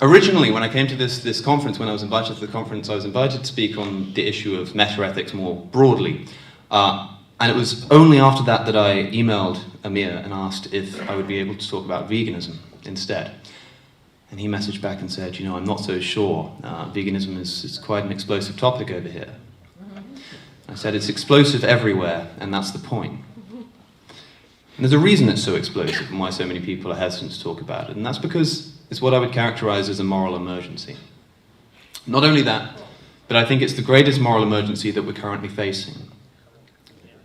Originally, when I came to this conference, when I was invited to the conference, I was invited to speak on the issue of meta-ethics more broadly. And it was only after that that I emailed Amir and asked if I would be able to talk about veganism instead. And he messaged back and said, you know, I'm not so sure. Veganism is quite an explosive topic over here. I said, it's explosive everywhere, and that's the point. And there's a reason it's so explosive and why so many people are hesitant to talk about it, and that's because it's what I would characterize as a moral emergency. Not only that, but I think it's the greatest moral emergency that we're currently facing.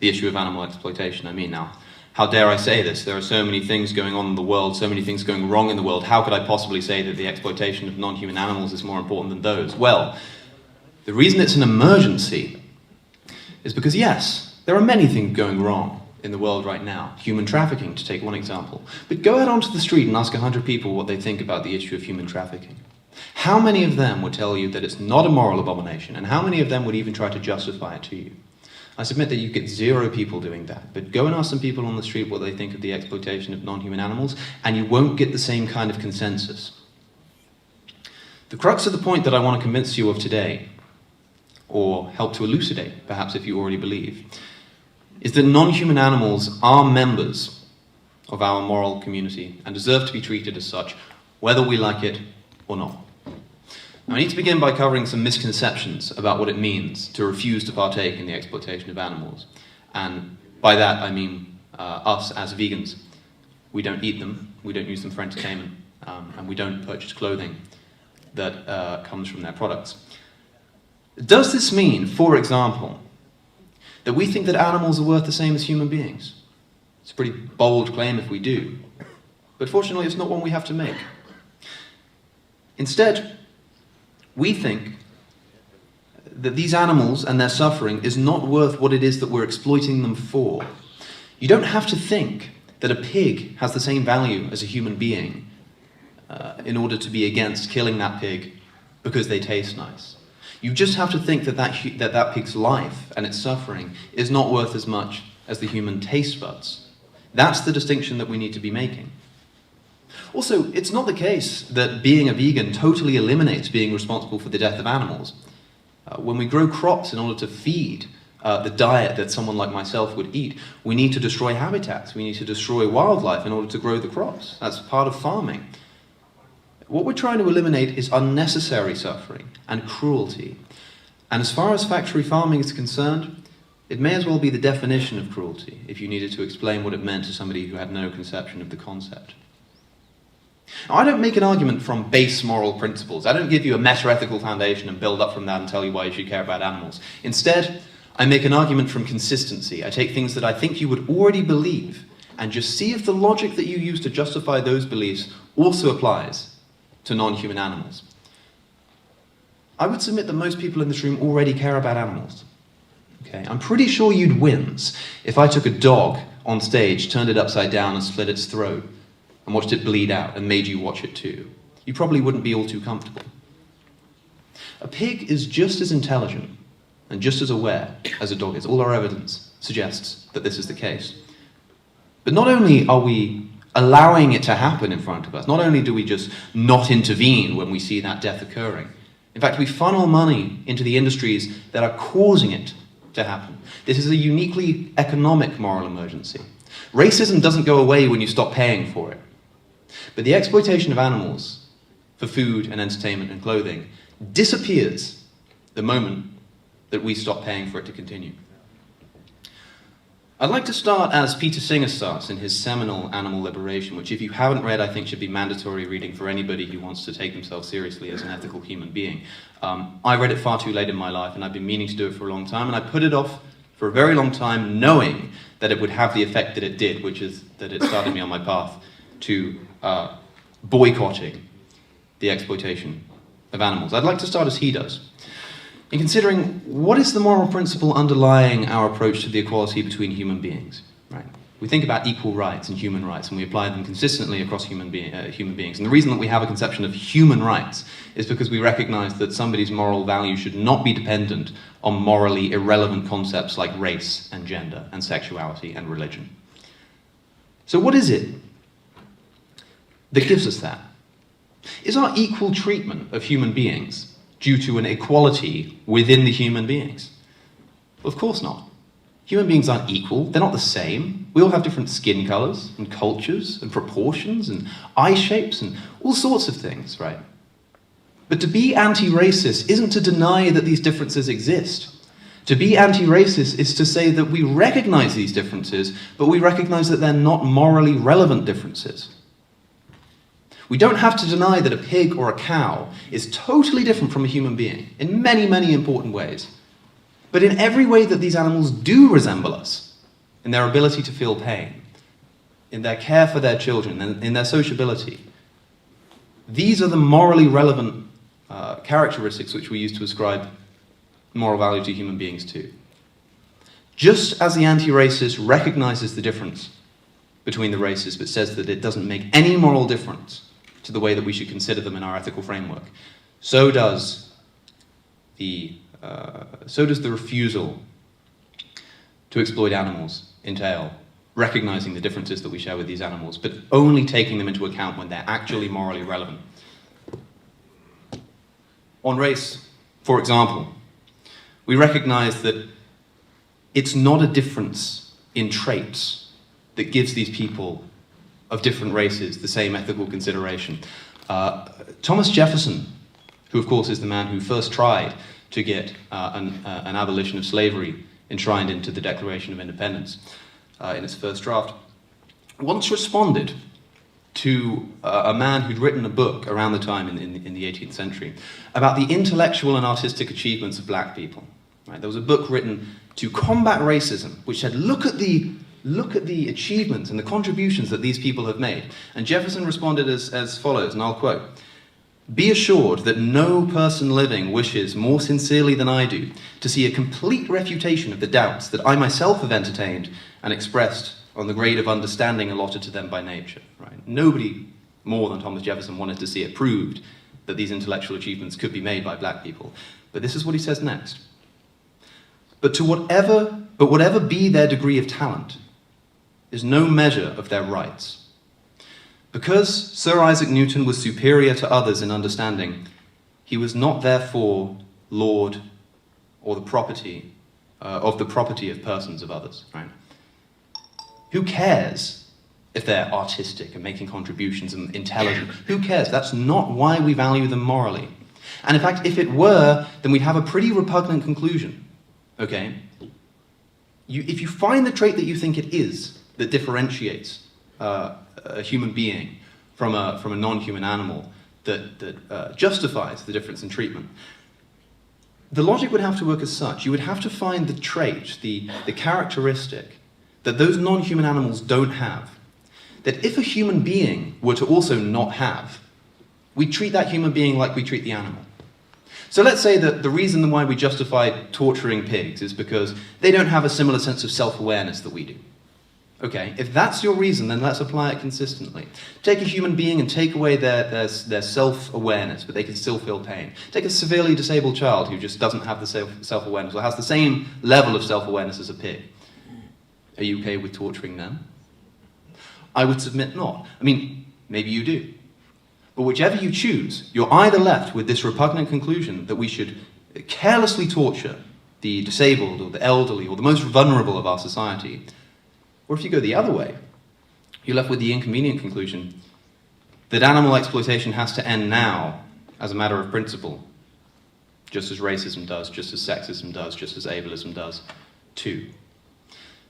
The issue of animal exploitation, I mean. Now, how dare I say this? There are so many things going on in the world, so many things going wrong in the world. How could I possibly say that the exploitation of non-human animals is more important than those? Well, the reason it's an emergency is because, yes, there are many things going wrong in the world right now. Human trafficking, to take one example. But go out onto the street and ask 100 people what they think about the issue of human trafficking. How many of them would tell you that it's not a moral abomination, and how many of them would even try to justify it to you? I submit that you get 0 people doing that, but go and ask some people on the street what they think of the exploitation of non-human animals, and you won't get the same kind of consensus. The crux of the point that I want to convince you of today, or help to elucidate, perhaps if you already believe, is that non-human animals are members of our moral community and deserve to be treated as such, whether we like it or not. Now, I need to begin by covering some misconceptions about what it means to refuse to partake in the exploitation of animals. And by that, I mean us as vegans. We don't eat them, we don't use them for entertainment, and we don't purchase clothing that comes from their products. Does this mean, for example, that we think that animals are worth the same as human beings? It's a pretty bold claim if we do, but fortunately it's not one we have to make. Instead, we think that these animals and their suffering is not worth what it is that we're exploiting them for. You don't have to think that a pig has the same value as a human being in order to be against killing that pig because they taste nice. You just have to think that that pig's life and its suffering is not worth as much as the human taste buds. That's the distinction that we need to be making. Also, it's not the case that being a vegan totally eliminates being responsible for the death of animals. When we grow crops in order to feed the diet that someone like myself would eat, we need to destroy habitats, we need to destroy wildlife in order to grow the crops. That's part of farming. What we're trying to eliminate is unnecessary suffering and cruelty. And as far as factory farming is concerned, it may as well be the definition of cruelty if you needed to explain what it meant to somebody who had no conception of the concept. Now, I don't make an argument from base moral principles. I don't give you a meta-ethical foundation and build up from that and tell you why you should care about animals. Instead, I make an argument from consistency. I take things that I think you would already believe and just see if the logic that you use to justify those beliefs also applies to non-human animals. I would submit that most people in this room already care about animals. Okay? I'm pretty sure you'd wince if I took a dog on stage, turned it upside down and split its throat, and watched it bleed out and made you watch it too. You probably wouldn't be all too comfortable. A pig is just as intelligent and just as aware as a dog is. All our evidence suggests that this is the case. But not only are we allowing it to happen in front of us, not only do we just not intervene when we see that death occurring, in fact, we funnel money into the industries that are causing it to happen. This is a uniquely economic moral emergency. Racism doesn't go away when you stop paying for it. But the exploitation of animals for food and entertainment and clothing disappears the moment that we stop paying for it to continue. I'd like to start as Peter Singer starts in his seminal Animal Liberation, which if you haven't read, I think should be mandatory reading for anybody who wants to take themselves seriously as an ethical human being. I read it far too late in my life, and I've been meaning to do it for a long time, and I put it off for a very long time, knowing that it would have the effect that it did, which is that it started me on my path to boycotting the exploitation of animals. I'd like to start as he does, in considering what is the moral principle underlying our approach to the equality between human beings. Right? We think about equal rights and human rights, and we apply them consistently across human beings. And the reason that we have a conception of human rights is because we recognize that somebody's moral value should not be dependent on morally irrelevant concepts like race and gender and sexuality and religion. So what is it that gives us that? Is our equal treatment of human beings due to an equality within the human beings? Well, of course not. Human beings aren't equal, they're not the same. We all have different skin colours and cultures and proportions and eye shapes and all sorts of things, right? But to be anti-racist isn't to deny that these differences exist. To be anti-racist is to say that we recognise these differences, but we recognise that they're not morally relevant differences. We don't have to deny that a pig or a cow is totally different from a human being in many, many important ways. But in every way that these animals do resemble us, in their ability to feel pain, in their care for their children, in their sociability, these are the morally relevant characteristics which we use to ascribe moral value to human beings too. Just as the anti-racist recognizes the difference between the races but says that it doesn't make any moral difference to the way that we should consider them in our ethical framework, so does the refusal to exploit animals entail recognizing the differences that we share with these animals, but only taking them into account when they're actually morally relevant. On race, for example, we recognize that it's not a difference in traits that gives these people of different races the same ethical consideration. Thomas Jefferson, who of course is the man who first tried to get an abolition of slavery enshrined into the Declaration of Independence in its first draft, once responded to a man who'd written a book around the time in the 18th century about the intellectual and artistic achievements of black people. Right? There was a book written to combat racism, which said, look at the achievements and the contributions that these people have made. And Jefferson responded as follows, and I'll quote, "Be assured that no person living wishes more sincerely than I do to see a complete refutation of the doubts that I myself have entertained and expressed on the grade of understanding allotted to them by nature." Right? Nobody more than Thomas Jefferson wanted to see it proved that these intellectual achievements could be made by black people. But this is what he says next. But whatever be their degree of talent is no measure of their rights. Because Sir Isaac Newton was superior to others in understanding, he was not therefore lord or the property of persons of others. Right? Who cares if they're artistic and making contributions and intelligent? Who cares? That's not why we value them morally. And in fact, if it were, then we'd have a pretty repugnant conclusion. Okay? If you find the trait that you think it is that differentiates a human being from a non-human animal that justifies the difference in treatment, the logic would have to work as such. You would have to find the trait, the characteristic that those non-human animals don't have, that if a human being were to also not have, we treat that human being like we treat the animal. So let's say that the reason why we justify torturing pigs is because they don't have a similar sense of self-awareness that we do. Okay, if that's your reason, then let's apply it consistently. Take a human being and take away their self-awareness, but they can still feel pain. Take a severely disabled child who just doesn't have the self-awareness or has the same level of self-awareness as a pig. Are you okay with torturing them? I would submit not. I mean, maybe you do. But whichever you choose, you're either left with this repugnant conclusion that we should carelessly torture the disabled or the elderly or the most vulnerable of our society, or if you go the other way, you're left with the inconvenient conclusion that animal exploitation has to end now as a matter of principle, just as racism does, just as sexism does, just as ableism does, too.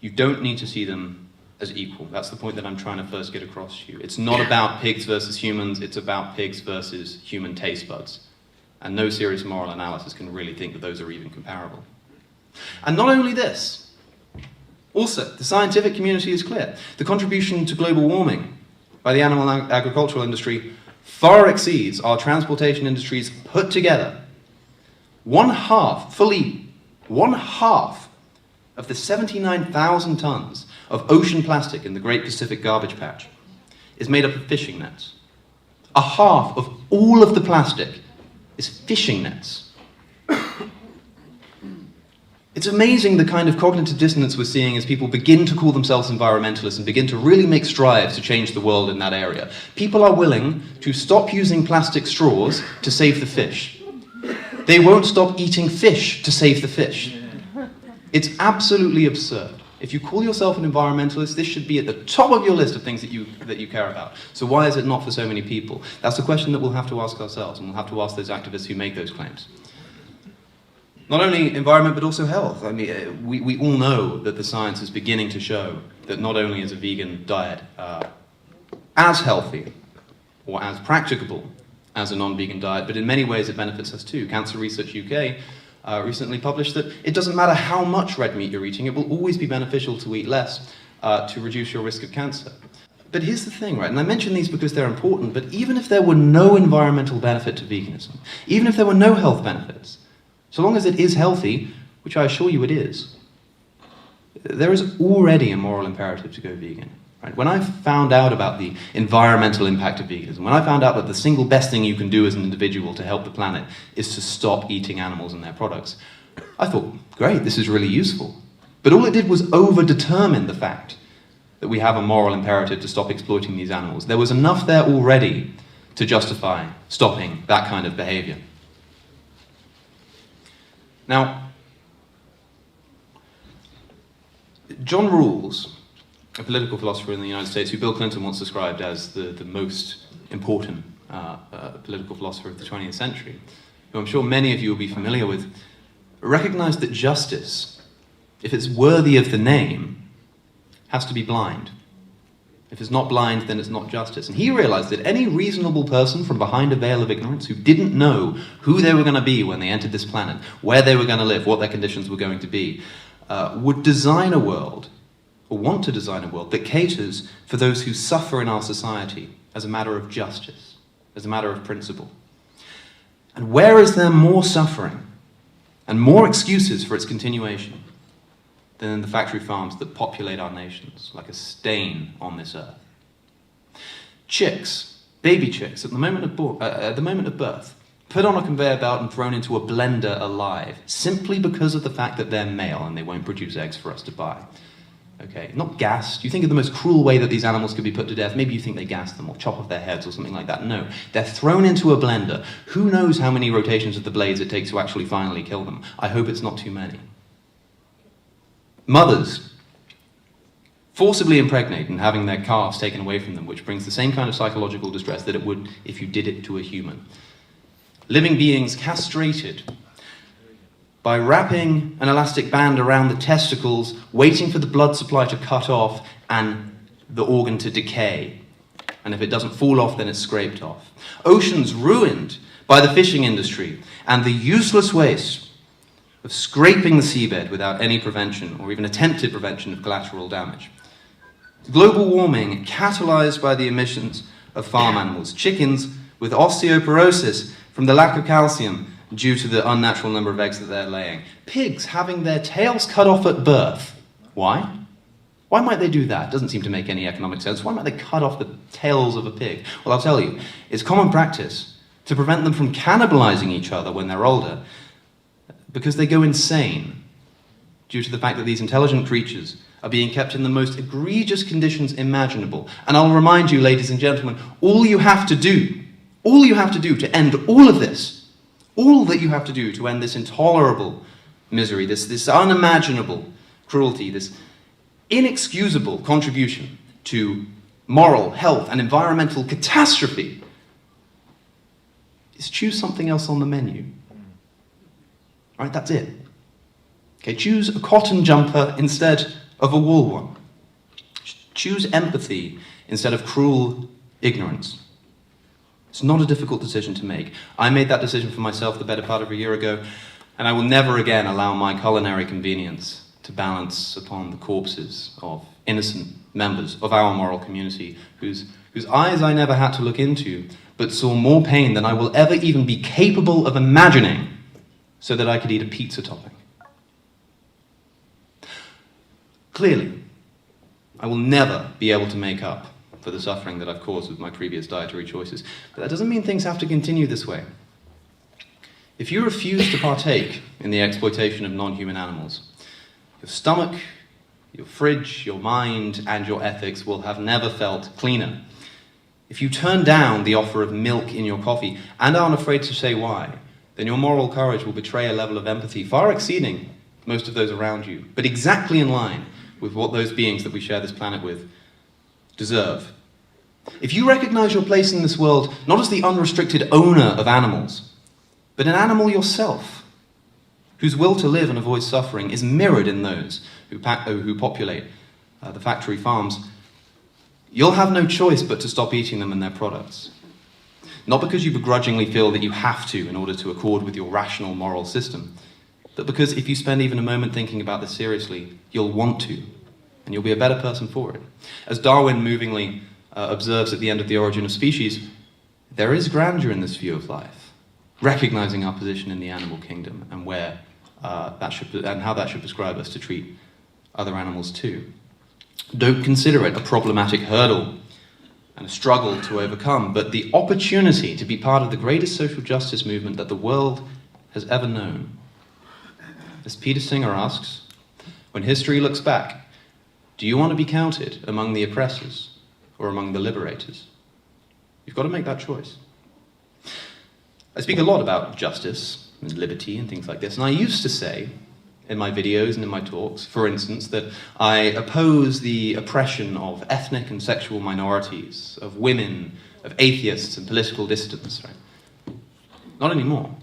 You don't need to see them as equal. That's the point that I'm trying to first get across to you. It's not about pigs versus humans, it's about pigs versus human taste buds. And no serious moral analysis can really think that those are even comparable. And not only this, also, the scientific community is clear. The contribution to global warming by the animal agricultural industry far exceeds our transportation industries put together. Fully one half of the 79,000 tons of ocean plastic in the Great Pacific Garbage Patch is made up of fishing nets. A half of all of the plastic is fishing nets. It's amazing the kind of cognitive dissonance we're seeing as people begin to call themselves environmentalists and begin to really make strides to change the world in that area. People are willing to stop using plastic straws to save the fish. They won't stop eating fish to save the fish. It's absolutely absurd. If you call yourself an environmentalist, this should be at the top of your list of things that you care about. So why is it not for so many people? That's a question that we'll have to ask ourselves, and we'll have to ask those activists who make those claims. Not only environment, but also health. I mean, we all know that the science is beginning to show that not only is a vegan diet as healthy or as practicable as a non-vegan diet, but in many ways it benefits us too. Cancer Research UK recently published that it doesn't matter how much red meat you're eating, it will always be beneficial to eat less to reduce your risk of cancer. But here's the thing, right, and I mention these because they're important, but even if there were no environmental benefit to veganism, even if there were no health benefits, so long as it is healthy, which I assure you it is, there is already a moral imperative to go vegan. Right? When I found out about the environmental impact of veganism, when I found out that the single best thing you can do as an individual to help the planet is to stop eating animals and their products, I thought, great, this is really useful. But all it did was over-determine the fact that we have a moral imperative to stop exploiting these animals. There was enough there already to justify stopping that kind of behavior. Now, John Rawls, a political philosopher in the United States who Bill Clinton once described as the most important political philosopher of the 20th century, who I'm sure many of you will be familiar with, recognized that justice, if it's worthy of the name, has to be blind. If it's not blind, then it's not justice. And he realized that any reasonable person from behind a veil of ignorance who didn't know who they were going to be when they entered this planet, where they were going to live, what their conditions were going to be, would design a world, or want to design a world, that caters for those who suffer in our society as a matter of justice, as a matter of principle. And where is there more suffering and more excuses for its continuation than in the factory farms that populate our nations like a stain on this earth? Chicks, baby chicks, at the moment of birth, put on a conveyor belt and thrown into a blender alive, simply because of the fact that they're male and they won't produce eggs for us to buy. Okay, not gassed. You think of the most cruel way that these animals could be put to death. Maybe you think they gas them or chop off their heads or something like that. No, they're thrown into a blender. Who knows how many rotations of the blades it takes to actually finally kill them? I hope it's not too many. Mothers forcibly impregnate and having their calves taken away from them, which brings the same kind of psychological distress that it would if you did it to a human. Living beings castrated by wrapping an elastic band around the testicles, waiting for the blood supply to cut off and the organ to decay. And if it doesn't fall off, then it's scraped off. Oceans ruined by the fishing industry and the useless waste of scraping the seabed without any prevention or even attempted prevention of collateral damage. Global warming catalyzed by the emissions of farm animals. Chickens with osteoporosis from the lack of calcium due to the unnatural number of eggs that they're laying. Pigs having their tails cut off at birth. Why? Why might they do that? It doesn't seem to make any economic sense. Why might they cut off the tails of a pig? Well, I'll tell you, it's common practice to prevent them from cannibalizing each other when they're older, because they go insane due to the fact that these intelligent creatures are being kept in the most egregious conditions imaginable. And I'll remind you, ladies and gentlemen, all you have to do to end all of this, all that you have to do to end this intolerable misery, this unimaginable cruelty, this inexcusable contribution to moral, health, and environmental catastrophe, is choose something else on the menu. Right, that's it. Okay, choose a cotton jumper instead of a wool one. Choose empathy instead of cruel ignorance. It's not a difficult decision to make. I made that decision for myself the better part of a year ago, and I will never again allow my culinary convenience to balance upon the corpses of innocent members of our moral community whose eyes I never had to look into, but saw more pain than I will ever even be capable of imagining, so that I could eat a pizza topping. Clearly, I will never be able to make up for the suffering that I've caused with my previous dietary choices. But that doesn't mean things have to continue this way. If you refuse to partake in the exploitation of non-human animals, your stomach, your fridge, your mind, and your ethics will have never felt cleaner. If you turn down the offer of milk in your coffee and aren't afraid to say why, then your moral courage will betray a level of empathy far exceeding most of those around you, but exactly in line with what those beings that we share this planet with deserve. If you recognize your place in this world not as the unrestricted owner of animals, but an animal yourself, whose will to live and avoid suffering is mirrored in those who populate the factory farms, you'll have no choice but to stop eating them and their products. Not because you begrudgingly feel that you have to in order to accord with your rational moral system, but because if you spend even a moment thinking about this seriously, you'll want to, and you'll be a better person for it. As Darwin movingly observes at the end of The Origin of Species, there is grandeur in this view of life, recognizing our position in the animal kingdom and where and how that should prescribe us to treat other animals too. Don't consider it a problematic hurdle and a struggle to overcome, but the opportunity to be part of the greatest social justice movement that the world has ever known. As Peter Singer asks, when history looks back, do you want to be counted among the oppressors or among the liberators? You've got to make that choice. I speak a lot about justice and liberty and things like this, and I used to say in my videos and in my talks, for instance, that I oppose the oppression of ethnic and sexual minorities, of women, of atheists and political dissidents. Right? Not anymore.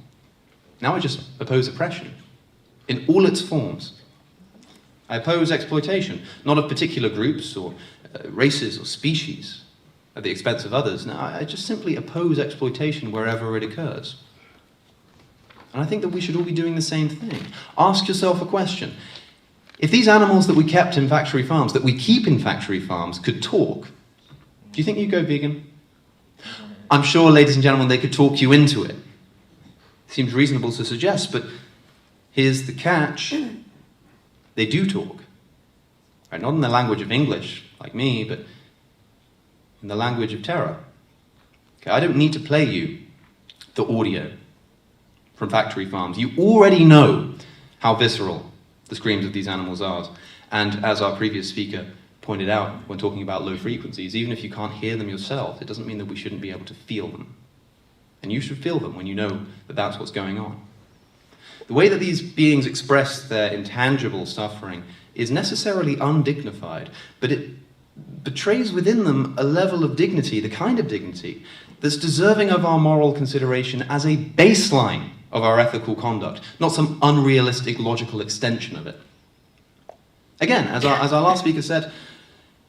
Now I just oppose oppression in all its forms. I oppose exploitation, not of particular groups or races or species at the expense of others. No, I just simply oppose exploitation wherever it occurs. And I think that we should all be doing the same thing. Ask yourself a question. If these animals that we kept in factory farms, that we keep in factory farms, could talk, do you think you'd go vegan? I'm sure, ladies and gentlemen, they could talk you into it. Seems reasonable to suggest, but here's the catch. They do talk. Right? Not in the language of English, like me, but in the language of terror. Okay, I don't need to play you the audio from factory farms. You already know how visceral the screams of these animals are. And as our previous speaker pointed out when talking about low frequencies, even if you can't hear them yourself, it doesn't mean that we shouldn't be able to feel them. And you should feel them when you know that that's what's going on. The way that these beings express their intangible suffering is necessarily undignified, but it betrays within them a level of dignity, the kind of dignity that's deserving of our moral consideration as a baseline of our ethical conduct, not some unrealistic logical extension of it. Again, as our last speaker said,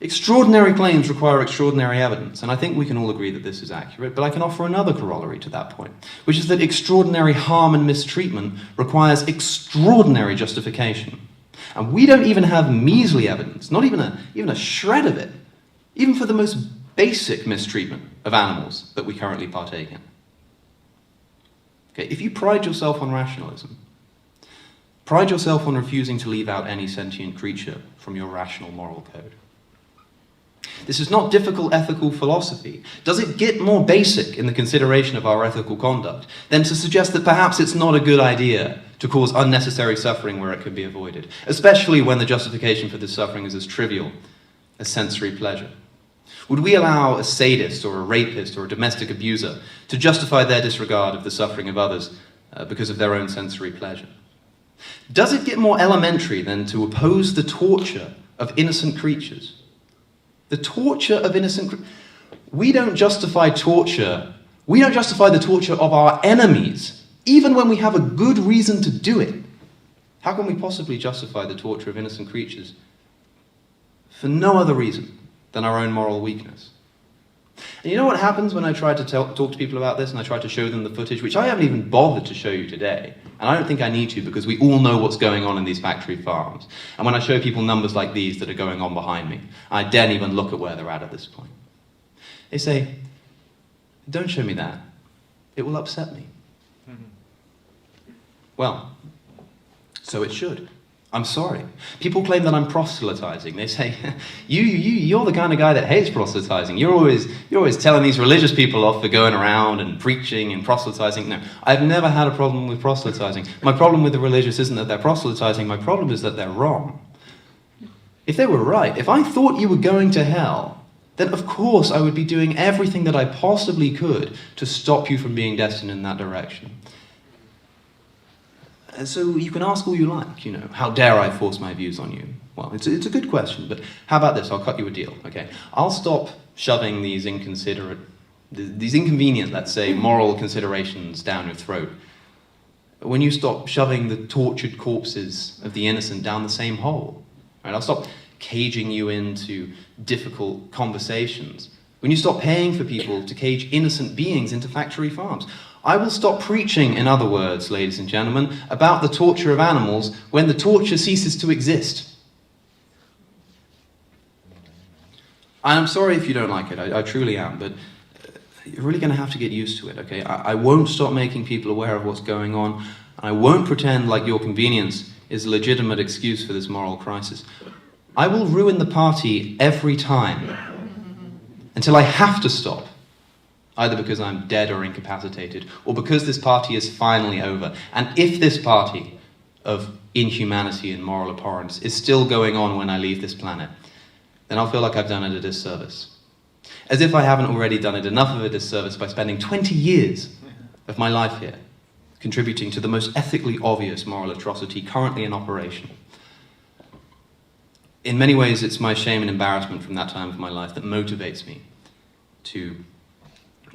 extraordinary claims require extraordinary evidence, and I think we can all agree that this is accurate, but I can offer another corollary to that point, which is that extraordinary harm and mistreatment requires extraordinary justification. And we don't even have measly evidence, not even a shred of it, even for the most basic mistreatment of animals that we currently partake in. Okay, if you pride yourself on rationalism, pride yourself on refusing to leave out any sentient creature from your rational moral code. This is not difficult ethical philosophy. Does it get more basic in the consideration of our ethical conduct than to suggest that perhaps it's not a good idea to cause unnecessary suffering where it can be avoided, especially when the justification for this suffering is as trivial as sensory pleasure? Would we allow a sadist or a rapist or a domestic abuser to justify their disregard of the suffering of others because of their own sensory pleasure? Does it get more elementary than to oppose the torture of innocent creatures? The torture of innocent creatures. We don't justify torture. We don't justify the torture of our enemies, even when we have a good reason to do it. How can we possibly justify the torture of innocent creatures for no other reason than our own moral weakness? And you know what happens when I try to talk to people about this and I try to show them the footage, which I haven't even bothered to show you today, and I don't think I need to because we all know what's going on in these factory farms. And when I show people numbers like these that are going on behind me, I daren't even look at where they're at this point. They say, don't show me that. It will upset me. Well, so it should. I'm sorry. People claim that I'm proselytizing. They say, you're the kind of guy that hates proselytizing. You're always telling these religious people off for going around and preaching and proselytizing. No, I've never had a problem with proselytizing. My problem with the religious isn't that they're proselytizing. My problem is that they're wrong. If they were right, if I thought you were going to hell, then of course I would be doing everything that I possibly could to stop you from being destined in that direction. And so you can ask all you like, how dare I force my views on you? Well, it's a good question, but how about this? I'll cut you a deal, okay? I'll stop shoving these inconvenient, let's say, moral considerations down your throat when you stop shoving the tortured corpses of the innocent down the same hole. Right? I'll stop caging you into difficult conversations when you stop paying for people to cage innocent beings into factory farms. I will stop preaching, in other words, ladies and gentlemen, about the torture of animals when the torture ceases to exist. I'm sorry if you don't like it, I truly am, but you're really going to have to get used to it, okay? I won't stop making people aware of what's going on, and I won't pretend like your convenience is a legitimate excuse for this moral crisis. I will ruin the party every time, until I have to stop. Either because I'm dead or incapacitated, or because this party is finally over. And if this party of inhumanity and moral abhorrence is still going on when I leave this planet, then I'll feel like I've done it a disservice. As if I haven't already done it enough of a disservice by spending 20 years of my life here, contributing to the most ethically obvious moral atrocity currently in operation. In many ways, it's my shame and embarrassment from that time of my life that motivates me to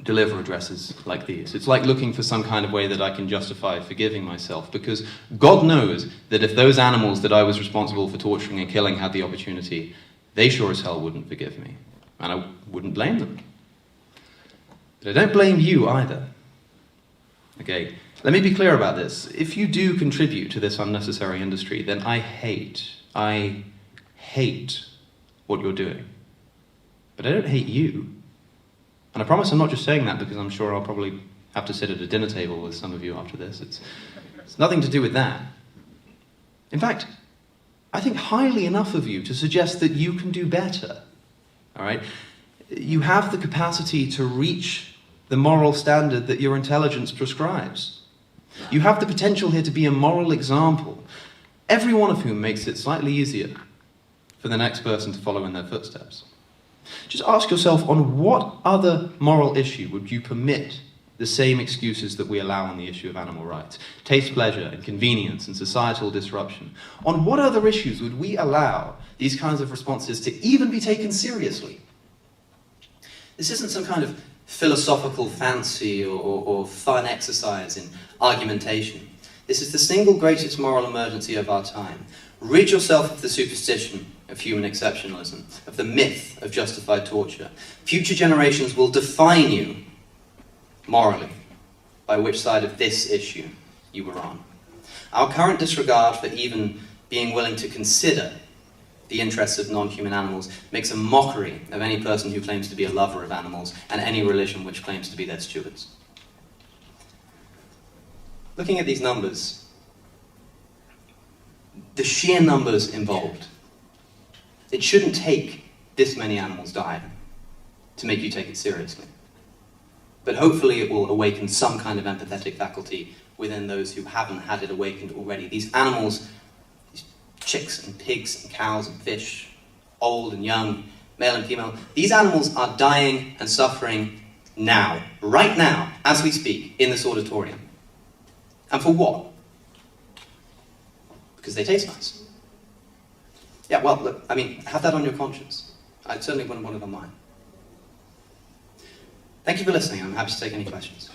deliver addresses like these. It's like looking for some kind of way that I can justify forgiving myself, because God knows that if those animals that I was responsible for torturing and killing had the opportunity, they sure as hell wouldn't forgive me, and I wouldn't blame them. But I don't blame you either. Okay, let me be clear about this. If you do contribute to this unnecessary industry, then I hate what you're doing. But I don't hate you. And I promise I'm not just saying that because I'm sure I'll probably have to sit at a dinner table with some of you after this. It's nothing to do with that. In fact, I think highly enough of you to suggest that you can do better. All right? You have the capacity to reach the moral standard that your intelligence prescribes. You have the potential here to be a moral example, every one of whom makes it slightly easier for the next person to follow in their footsteps. Just ask yourself, on what other moral issue would you permit the same excuses that we allow on the issue of animal rights? Taste, pleasure, and convenience, and societal disruption. On what other issues would we allow these kinds of responses to even be taken seriously? This isn't some kind of philosophical fancy or fun exercise in argumentation. This is the single greatest moral emergency of our time. Rid yourself of the superstition of human exceptionalism, of the myth of justified torture. Future generations will define you morally by which side of this issue you were on. Our current disregard for even being willing to consider the interests of non-human animals makes a mockery of any person who claims to be a lover of animals and any religion which claims to be their stewards. Looking at these numbers, the sheer numbers involved, it shouldn't take this many animals dying to make you take it seriously. But hopefully it will awaken some kind of empathetic faculty within those who haven't had it awakened already. These animals, these chicks and pigs and cows and fish, old and young, male and female, these animals are dying and suffering now, right now, as we speak, in this auditorium. And for what? Because they taste nice. Yeah, well, look, I mean, have that on your conscience. I certainly wouldn't want it on mine. Thank you for listening. I'm happy to take any questions.